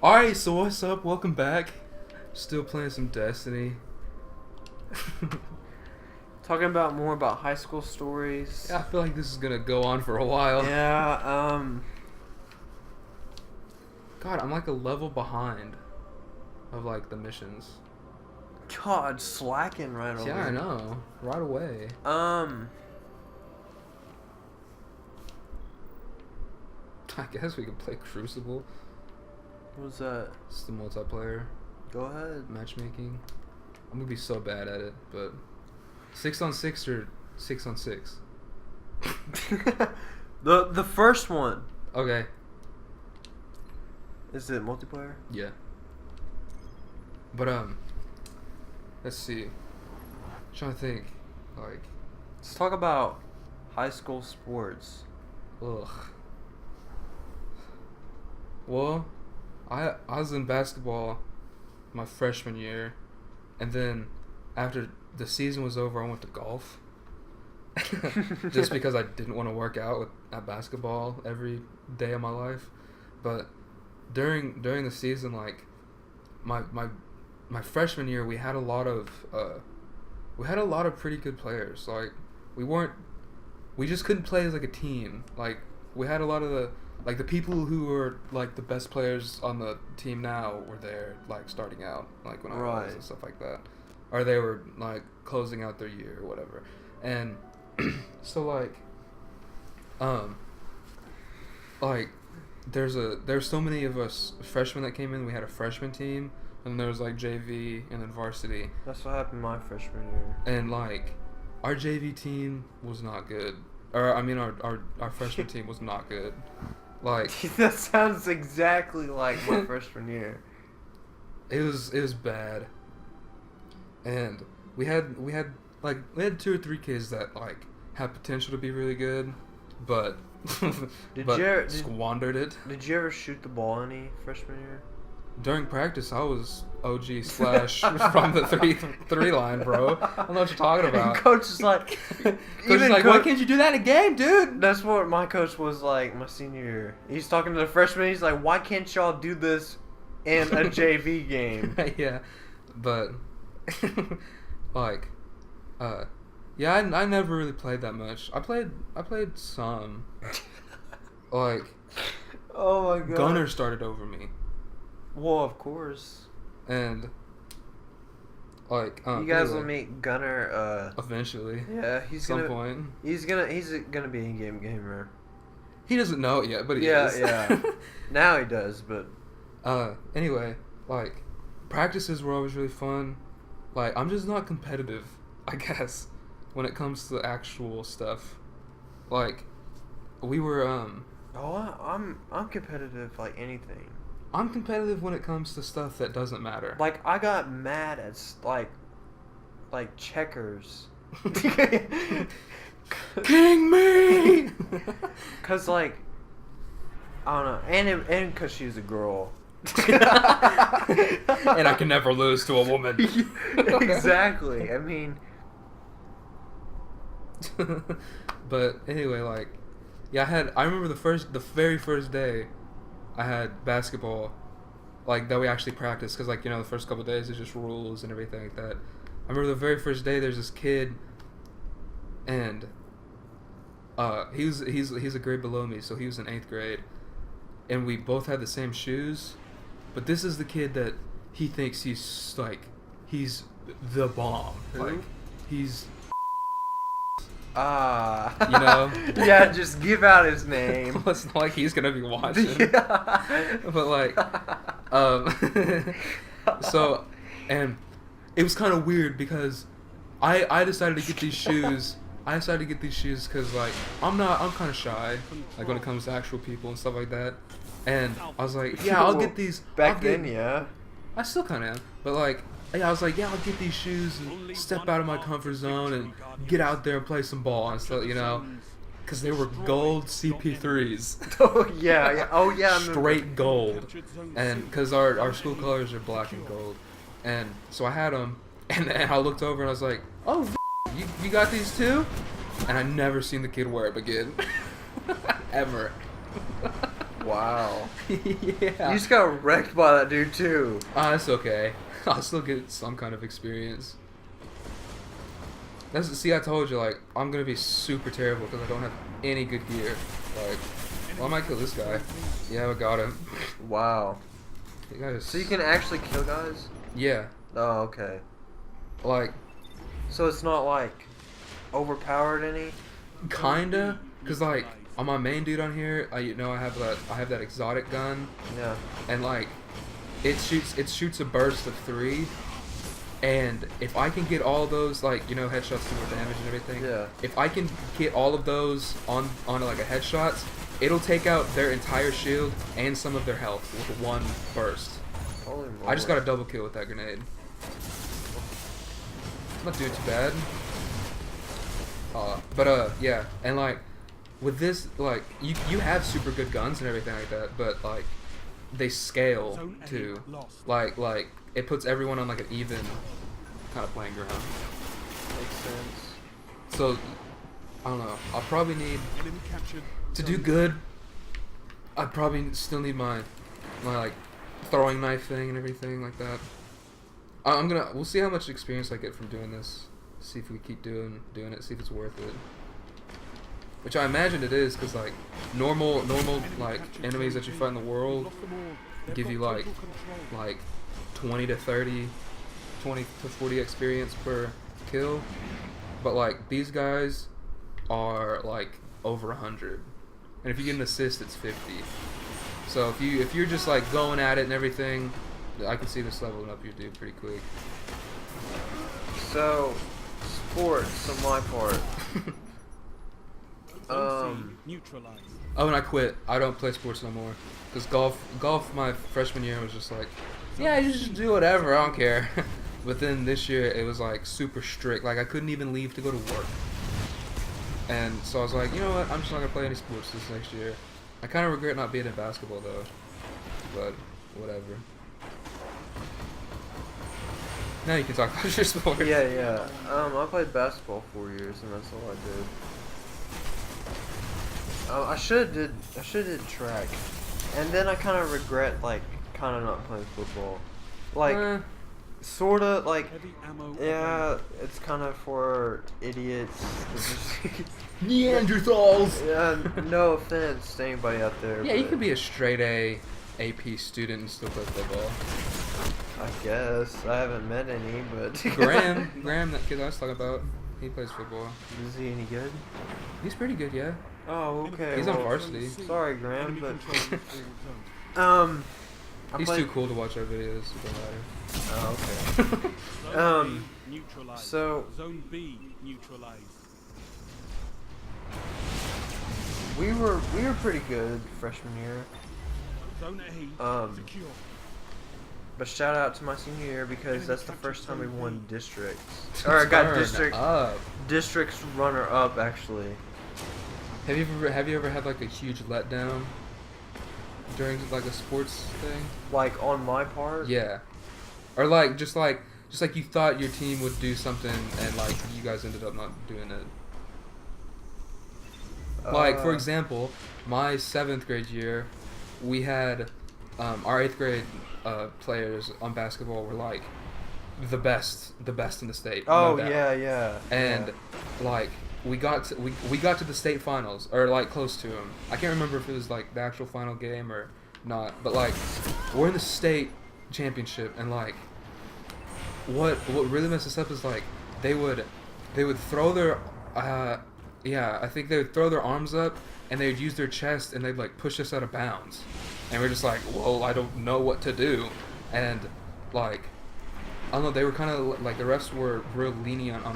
Alright, so what's up? Welcome back. Still playing some Destiny. Talking about more about high school stories. Yeah, I feel like this is gonna go on for a while. Yeah, God, I'm like a level behind of like the missions. God, slacking right over. Yeah, I know. Right away. I guess we could play Crucible. What was that? It's the multiplayer Go ahead. matchmaking. I'm gonna be so bad at it, but 6-on-6 or 6-on-6? The first one. Okay. Is it multiplayer? Yeah. But let's see. Trying to think, like, Let's talk about high school sports. ugh. Well, I was in basketball my freshman year, and then after the season was over, I went to golf. Just because I didn't want to work out at basketball every day of my life. But during the season, like my freshman year, we had a lot of pretty good players. Like we just couldn't play as like a team. Like we had a lot of the people who were like the best players on the team now were there, like starting out, like when I was and stuff like that, or they were like closing out their year or whatever. And so like there's so many of us freshmen that came in. We had a freshman team, and there was like JV and then varsity. That's what happened my freshman year. And like our JV team was not good, or I mean our freshman team was not good. Like That sounds exactly like my freshman year. it was bad. And we had 2 or 3 kids that like had potential to be really good, but squandered it. Did you ever shoot the ball any freshman year? During practice, I was OG slash from the three line, bro. I don't know what you're talking about. And coach is like, Coach is like, why can't you do that in a game, dude? That's what my coach was like my senior year. He's talking to the freshmen. He's like, why can't y'all do this in a JV game? Yeah, but like, yeah, I never really played that much. I played some. Like, Oh my god. Gunner started over me, Well, of course. and like You guys anyway, will meet Gunner. eventually. Yeah, he's Some gonna. point. He's gonna be in game gamer. He doesn't know it yet, but he Yeah, is. yeah. Now he does, but Anyway, like, practices were always really fun. Like, I'm just not competitive, I guess, when it comes to actual stuff. Like, we were, I'm competitive like anything. I'm competitive when it comes to stuff that doesn't matter. Like I got mad at like checkers. King me! Cause like I don't know, and cause she's a girl. And I can never lose to a woman. Exactly. I mean, but anyway, like, yeah, I remember the very first day I had basketball, like, that we actually practiced, because, like, you know, the first couple of days is just rules and everything like that. I remember the very first day there's this kid, and he's a grade below me, so he was in 8th grade, and we both had the same shoes, but this is the kid that he thinks he's the bomb. Who? Like, he's, you know? Yeah, just give out his name. It's not like he's gonna be watching. Yeah. But like, so, and it was kind of weird because I decided to get these shoes. I decided to get these shoes because like I'm kind of shy, like when it comes to actual people and stuff like that. And I was like, yeah, I'll get these. Then, yeah. I still kind of am, but like, yeah, I was like, yeah, I'll get these shoes and step out of my comfort zone and get out there and play some ball and stuff, you know, because they were gold CP3s. Oh yeah, yeah. Oh yeah. Straight gold, and because our school colors are black and gold, and so I had them, and then I looked over and I was like, oh, you got these too? And I never seen the kid wear them again, ever. Wow. You Yeah. just got wrecked by that dude too. Ah, that's okay. I'll still get some kind of experience. See, I told you, like, I'm gonna be super terrible because I don't have any good gear. Like, well, I might kill this guy. Yeah, I got him. Wow. The guy is... So you can actually kill guys? Yeah. Oh, okay. Like, So it's not like overpowered any? kinda, cause like on my main dude on here, I have that exotic gun, Yeah. and like it shoots a burst of 3, and if I can get all those, like, you know, headshots do more damage and everything. Yeah. If I can get all of those on like a headshots, it'll take out their entire shield and some of their health with one burst. Holy moly. I just got a double kill with that grenade. I'm not doing too bad. Yeah, and like with this, like you have super good guns and everything like that, but like they scale too. Like it puts everyone on like an even kind of playing ground. Makes sense. So I don't know. I'll probably need to do good. I probably still need my like throwing knife thing and everything like that. We'll see how much experience I get from doing this. See if we keep doing it. See if it's worth it. Which I imagine it is, because like normal like enemies that you fight in the world give you like 20 to 30, 20 to 40 experience per kill. But like these guys are like over 100, and if you get an assist, it's 50. So if you're just like going at it and everything, I can see this leveling up your dude pretty quick. So, sports on my part. Oh, and I quit. I don't play sports no more. Because golf my freshman year was just like, yeah, you just do whatever, I don't care. But then this year, it was like super strict. Like, I couldn't even leave to go to work. And so I was like, you know what, I'm just not going to play any sports this next year. I kind of regret not being in basketball, though. But, whatever. Now you can talk about your sport. Yeah. I played basketball 4 years, and that's all I did. I should have did track, and then I kind of regret not playing football. Like, sorta like, yeah, it's kind of for idiots. Neanderthals. Yeah, no offense to anybody out there. Yeah, you could be a straight A AP student and still play football. I guess I haven't met any, but Graham, that kid I was talking about, he plays football. Is he any good? He's pretty good, yeah. Oh, okay. He's on varsity. Sorry, Graham, but he's too cool to watch our videos. It don't matter. Oh, okay. So Zone B neutralized. we were pretty good freshman year. Zone A secure. But shout out to my senior year because that's the first time we won districts. Or I got districts runner up actually. Have you ever had like a huge letdown during like a sports thing? Like on my part? Yeah. Or like just like you thought your team would do something and like you guys ended up not doing it. Like for example, my 7th grade year, we had our 8th grade players on basketball were like the best in the state. Oh, no doubt. yeah. And like we got to the state finals, or like close to them. I can't remember if it was like the actual final game or not, but like we're in the state championship, and like what really messed us up is like they would throw their I think they would throw their arms up and they'd use their chest and they'd like push us out of bounds, and we're just like, whoa, I don't know what to do. And like I don't know, they were kind of like, the refs were real lenient on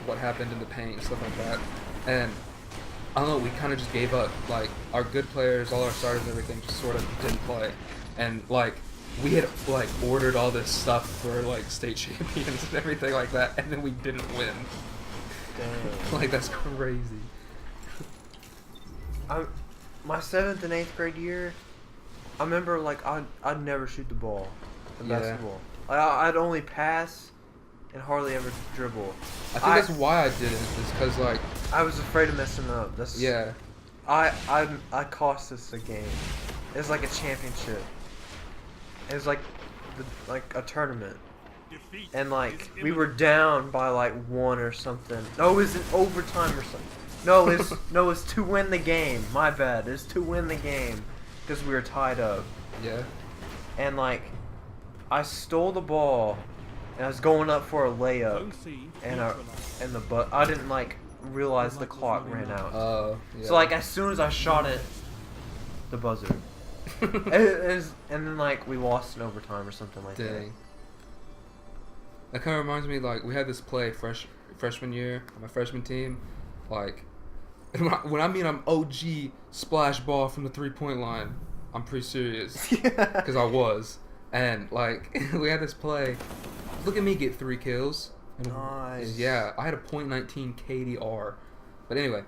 what happened in the paint and stuff like that. And I don't know, we kind of just gave up. Like our good players, all our starters and everything just sort of didn't play. And like we had like ordered all this stuff for like state champions and everything like that, and then we didn't win. Dang. Like that's crazy. My 7th and 8th grade year, I remember like I'd never shoot the ball in basketball. I'd only pass and hardly ever dribble. I think that's why I did it, is because like I was afraid of messing up. I cost us a game. It was like a championship. It was like a tournament. Defeat And like is we were imminent. down by like 1 or something. No, it was in overtime or something. No, it's to win the game. My bad. It's to win the game because we were tied up. Yeah. And like I stole the ball and I was going up for a layup Zone C and neutralized. I didn't like realize the clock ran out. Oh. Yeah. So like as soon as I shot it, the buzzer. And then like we lost in overtime or something like that. Dang. That kind of reminds me, like, we had this play freshman year on my freshman team. Like, when I mean I'm OG splash ball from the 3-point line, I'm pretty serious. Because I was. And, like, we had this play. Look at me get 3 kills. And Nice. Yeah, I had a .19 KDR. But anyway,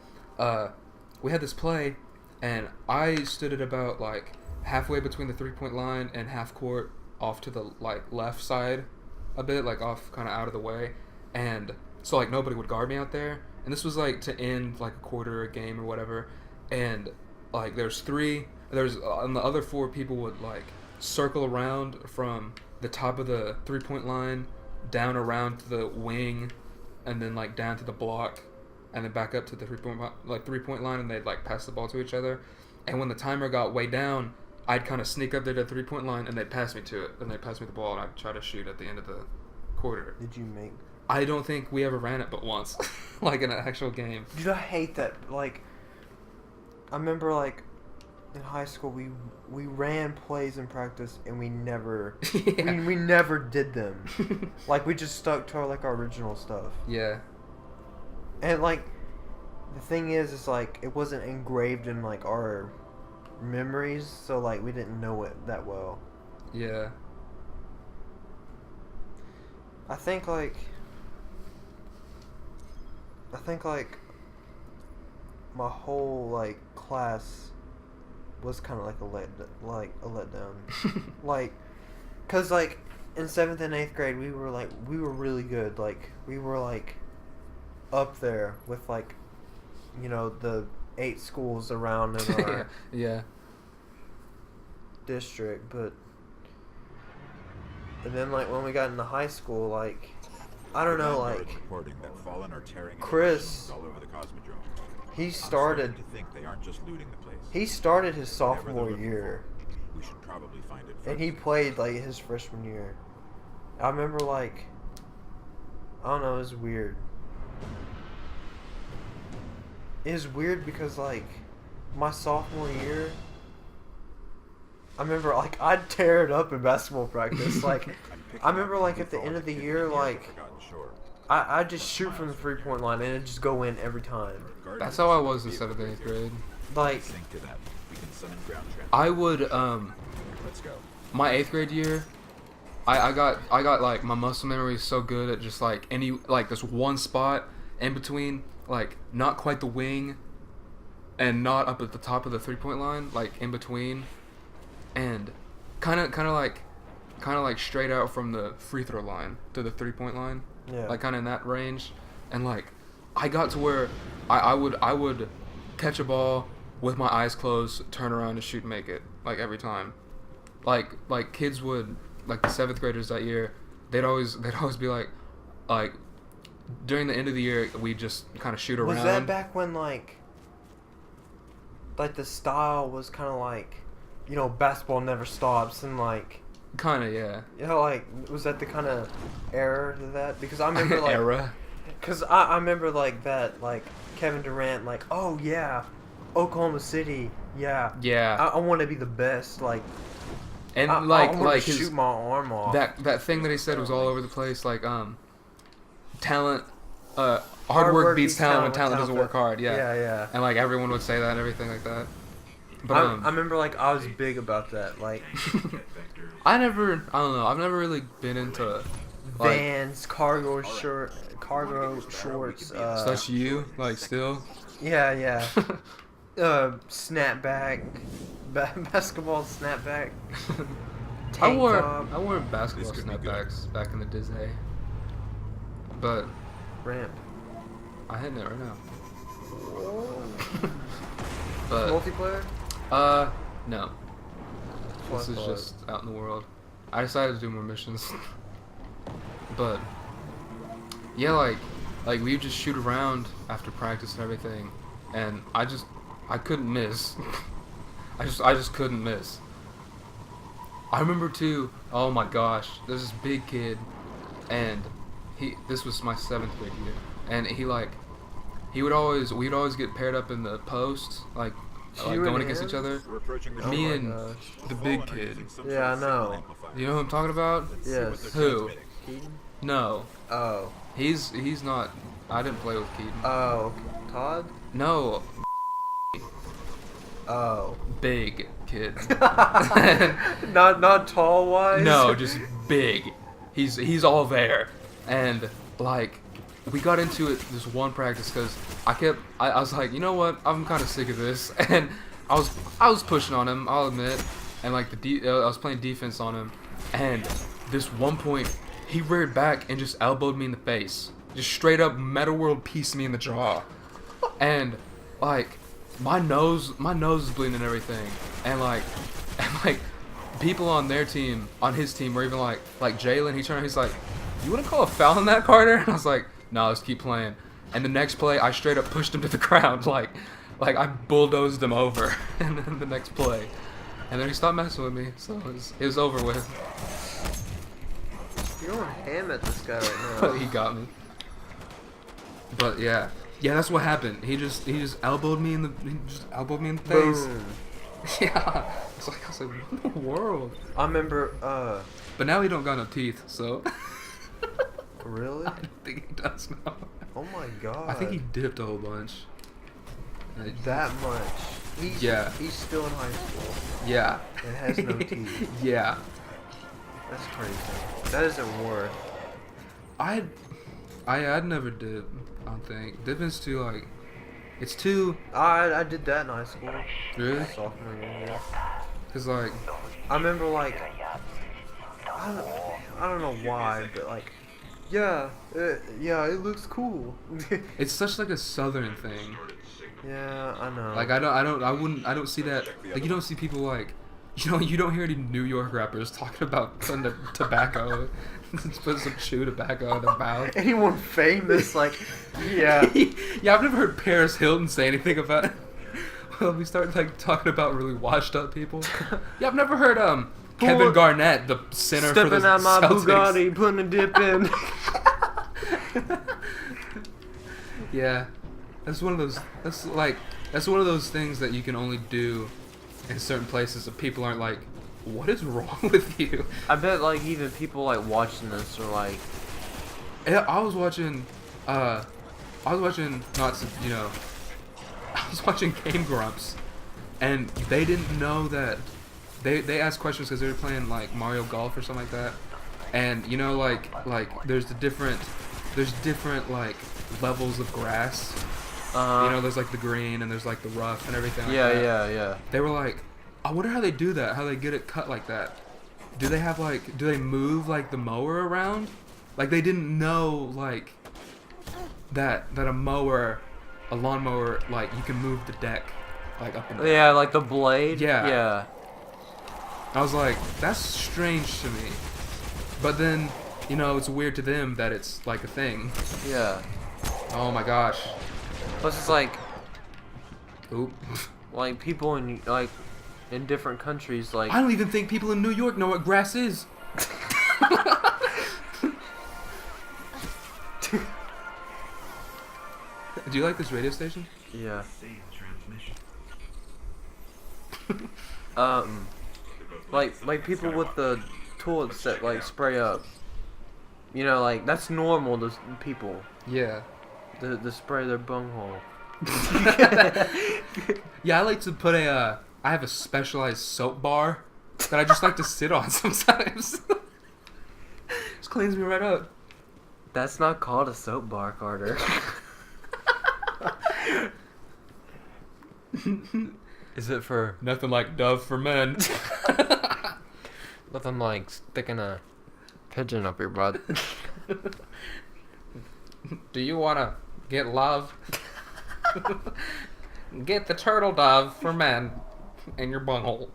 we had this play, and I stood at about, like, halfway between the 3-point line and half court off to the, like, left side a bit, like off kind of out of the way, and so like nobody would guard me out there, and this was like to end like a quarter a game or whatever, and like there's and the other 4 people would like circle around from the top of the 3-point line down around to the wing and then like down to the block and then back up to the 3-point line, and they'd like pass the ball to each other, and when the timer got way down, I'd kind of sneak up there to the 3-point line, and they'd pass me to it. And they'd pass me the ball, and I'd try to shoot at the end of the quarter. Did you make? I don't think we ever ran it but once, like in an actual game. Dude, I hate that. Like, I remember like in high school we ran plays in practice and we never Yeah. we never did them. Like we just stuck to our original stuff. Yeah. And like the thing is like it wasn't engraved in like our memories, so like we didn't know it that well. Yeah. I think like my whole like class was kind of like a letdown. Like, cause like in 7th and 8th grade we were really good. Like we were like up there with like, you know, the 8 schools around in our Yeah. district, but and then like when we got into high school, like I don't know, like reporting that fallen are tearing Chris, all over the Cosmodrome. he I'm started starting to think they aren't just looting the place. he started his Whatever they're sophomore looking year, for, we should probably find it and first. he played like his freshman year. I remember like I don't know, it was weird. It was weird because like my sophomore year, I remember like I'd tear it up in basketball practice. Like I remember like at the end of the year, like I'd just shoot from the 3-point line and it'd just go in every time. That's how I was in 7th and 8th grade. Like Sync to that. We can send in ground transport. I would Let's go. my 8th grade year, I got like my muscle memory is so good at just like any like this one spot in between, like not quite the wing and not up at the top of the 3-point line, like in between, and kind of like straight out from the free throw line to the 3-point line, yeah. like kind of in that range, and like I got to where I would catch a ball with my eyes closed, turn around and shoot and make it, like every time. Like kids would, like the 7th graders that year, they'd always be like during the end of the year we just kind of shoot around. Was that back when like the style was kind of like, you know, basketball never stops and like Kind of, yeah. you know, like was that the kind of era to that? Because I remember like Era. Because I remember like that, like Kevin Durant, like, oh yeah, Oklahoma City, yeah, Yeah. I want to be the best, like, And I like wanna his, shoot my arm off. that thing that he said was all over the place, like talent, hard work beats talent when talent doesn't work hard. Yeah. yeah. And like everyone would say that and everything like that. But I remember like I was big about that, like I don't know, I've never really been into like, Vans, cargo shorts. so that's you, like still. Yeah. Snapback, basketball snapback. Tank top. I wore basketball This could be good. snapbacks back in the Disney, but Ramp. I hadn't it right now. But Multiplayer? no, This is just out in the world. I decided to do more missions. But yeah, like we would just shoot around after practice and everything, and I couldn't miss. I just couldn't miss. I remember too. Oh my gosh, there's this big kid, and this was my 7th grade year, and we'd always get paired up in the post, like going against each other. We're approaching the Me my and gosh. the big kid. Yeah, I know. You know who I'm talking about? Yes. Who? Keaton? No, Oh. he's not. I didn't play with Keaton. Oh. Okay. Todd? No, Oh. big kid. not tall wise. No, just big. He's all there, and like we got into it this one practice because I was like, you know what, I'm kind of sick of this, and I was pushing on him, I'll admit, and like I was playing defense on him, and this one point he reared back and just elbowed me in the face, just straight up Meta World pieced me in the jaw, and like my nose is bleeding and everything, and like people on his team were even like Jalen, he turned around, he's like, you want to call a foul on that, Carter? And I was like, no, let's keep playing. And the next play, I straight up pushed him to the ground, like I bulldozed him over. And then the next play, and then he stopped messing with me, so it was over with. You're going ham at this guy right now. He got me. But yeah, that's what happened. He just elbowed me in the face. Boom. Yeah. I was like, what in the world? I remember, But now he don't got no teeth, so. Really? I think he does now. Oh my god. I think he dipped a whole bunch. That much. Yeah. He's still in high school. Yeah. And has no teeth. Yeah. That's crazy. That isn't worth. I'd never dip. I don't think dipping's too like. It's too. I did that in high school. Really? Sophomore year. Yeah. Cause like. I remember like. I don't know why, but like. Yeah, it looks cool. It's such like a southern thing. Yeah, I know. Like I don't see that. Like you don't see people like. You don't hear any New York rappers talking about putting the tobacco, put some chew tobacco in their mouth. Anyone famous, like, yeah. Yeah, I've never heard Paris Hilton say anything about it. Well, we start like talking about really washed up people. Yeah, I've never heard Kevin Garnett, the center for the Stepping out my Celtics. Bugatti, putting a dip in. Yeah, that's one of those. That's one of those things that you can only do in certain places that people aren't like, what is wrong with you? I bet like even people like watching this are like, Yeah, I was watching not to, I was watching Game Grumps, and they didn't know that they asked questions because they were playing like Mario Golf or something like that, and like there's different like levels of grass. There's like the green and there's like the rough and everything like that. yeah. They were like, I wonder how they do that, how they get it cut like that. Do they move like the mower around? Like they didn't know like that a lawnmower, like you can move the deck like up and down. Yeah, like the blade. Yeah. Yeah. I was like, that's strange to me. But then, it's weird to them that it's like a thing. Yeah. Oh my gosh. Plus, it's like, Oop. like people in different countries, like. I don't even think people in New York know what grass is. Do you like this radio station? Yeah. Like people with the toilets that like spray up. Like that's normal to people. Yeah. The spray their bunghole. Yeah, I like to put I have a specialized soap bar that I just like to sit on sometimes. Just cleans me right up. That's not called a soap bar, Carter. Is it for Nothing like Dove for men. nothing like sticking a pigeon up your butt? Do you want to get love? Get the turtle dove for men in your bunghole.